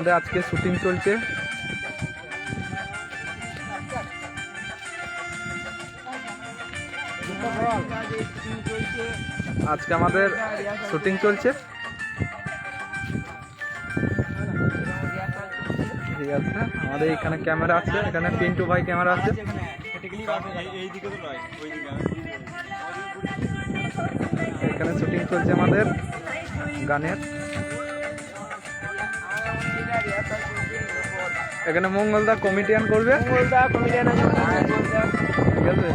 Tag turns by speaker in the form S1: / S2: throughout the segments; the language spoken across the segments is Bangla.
S1: আমাদের আজকে শুটিং চলছে। আজকে আমাদের শুটিং চলছে। ঠিক আছে, আমাদের এখানে ক্যামেরা আছে, এখানে পিন্টু ভাই ক্যামেরা আছে। এখানে শুটিং চলছে আমাদের গানের। এখানে মঙ্গলদা কমেডিয়ান করবে। ঠিক আছে,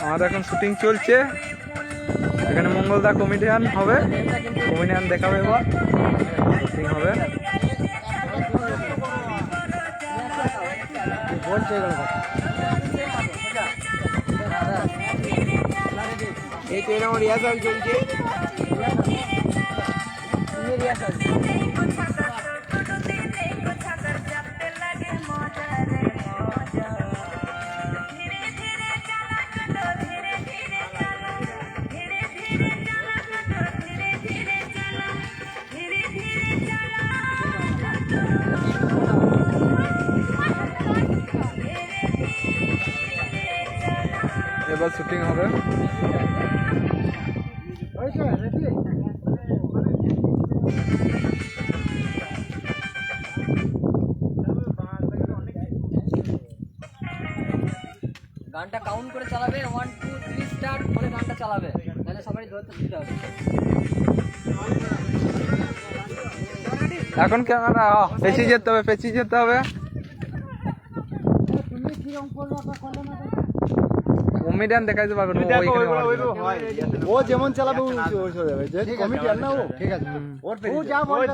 S1: আমাদের এখন শুটিং চলছে। এখানে মঙ্গলদা কমেডিয়ান হবে, কমেডিয়ান দেখাবে, এবার শুটিং হবে।
S2: এই তো এরকম রিহার্সাল চলছে।
S1: এবার শুটিং হবে।
S3: গানটা কাউন্ট করে চালাবে, 1 2 3 স্টার্ট বলে গানটা চালাবে, তাহলে সবাই ধরতে সুবিধা হবে।
S1: এখন ক্যামেরা পেছিয়ে যেতে হবে, পেছিয়ে যেতে হবে। কমেডিয়ান দেখাইতে পারবে না,
S2: ও যেমন চালাবে কমেডিয়ান না, ও ঠিক আছে, ও যা বলবে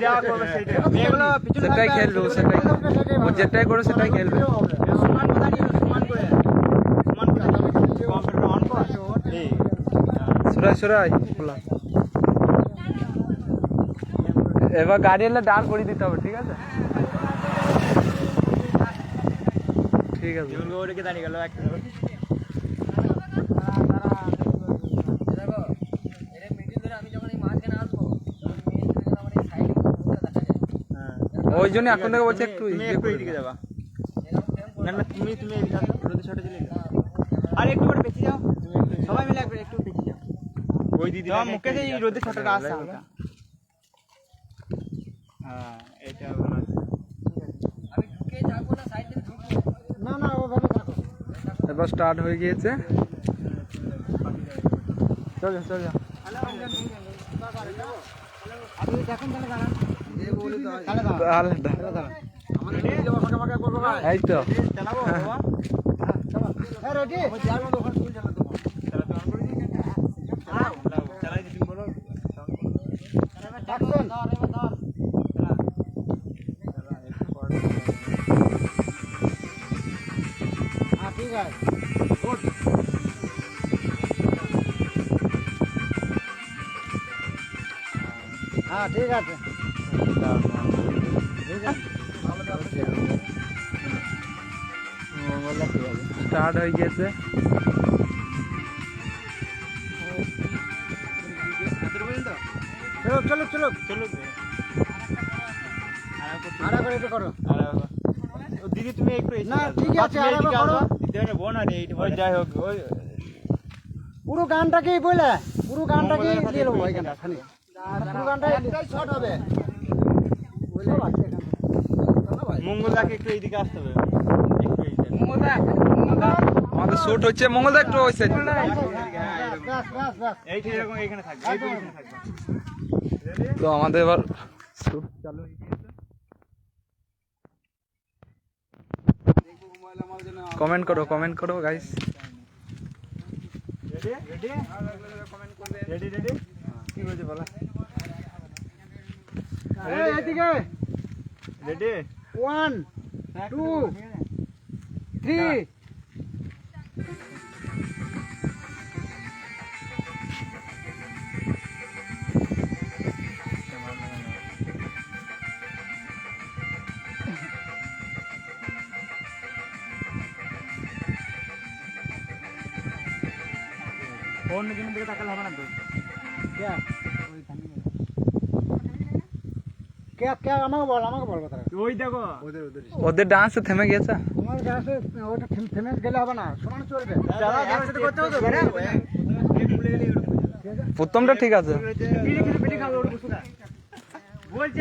S1: সেটাই খেলবে, সেটাই ও যেটাই করে সেটাই খেলবে। সুরাই সুরাই এবার গাড়ি এলে দাঁড় করে দিতে হবে। ঠিক আছে, ঠিক আছে।
S2: দাঁড়িয়ে গেল একটা
S1: ওই জন্য এখন থেকে বলছে একটু
S2: এদিকে যাবা। না না, তুমি এদিকে আসো, রোদে ছটে চলে যাও। আর একটু করে পেছিয়ে যাও, সবাই মিলে একটু পেছিয়ে যাও। ওই দিদি মুখে যে রোদে ছটটা আসছে হালকা। হ্যাঁ, এটা ভালো আছে।
S3: আমি ঢুকে যাবো না, সাইড থেকে ঢুকবো
S2: না না, ওভাবে থাকো।
S1: এবার স্টার্ট হয়ে গিয়েছে। চল যা, চল যা।
S2: আপনি দেখুন তাহলে দাঁড়ান।
S1: তাহলে এই তো
S2: চালাবো বাবা। হ্যাঁ, রেডি। যার মতো ওখানে ফুল চালাতে হবে। চালাতে অন করে দিই। হ্যাঁ, চালাই দিন বলো। অ্যাকশন। ধর। হ্যাঁ, ঠিক আছে। গুড। হ্যাঁ, ঠিক আছে।
S1: স্টার্ট হয়ে গিয়েছে।
S2: চলো আরা করে একটু করো। দিদি তুমি একটু না, ঠিক আছে, আরা করো। দিদি বোন আর এই যাই হোক, ওই পুরো গানটাকেই বলে, পুরো গানটাকেই দিয়ে নেবো এই গানটা খালি। পুরো গানটা একটাই শর্ট হবে। মঙ্গলদাকে একটু এইদিকে আসতে হবে।
S1: আমাদের শুট হচ্ছে, মঙ্গলদা একটু ওই সাইড।
S2: এইখানে থাকবে, এই পজিশনে থাকবে।
S1: তো আমাদের এবার শুট চালু হয়ে গিয়েছে। কমেন্ট করো গাইস।
S2: রেডি কমেন্ট করবে। রেডি কি বলছে বলা। এদিকে রেডি 1 2 3। অন্য দিনের দিকে তাকালে হবে না তো কে আমাকে বল কথা ওই দেখো
S1: ওদের ডান্স থেমে গেছে।
S2: তোমার কাছে ওটা থেমে গেলে হবে না, সমান চলবে। একসাথে করতে হবে তো
S1: প্রথমটা ঠিক আছে।
S2: বিড়ি খাবে ওটা বলছে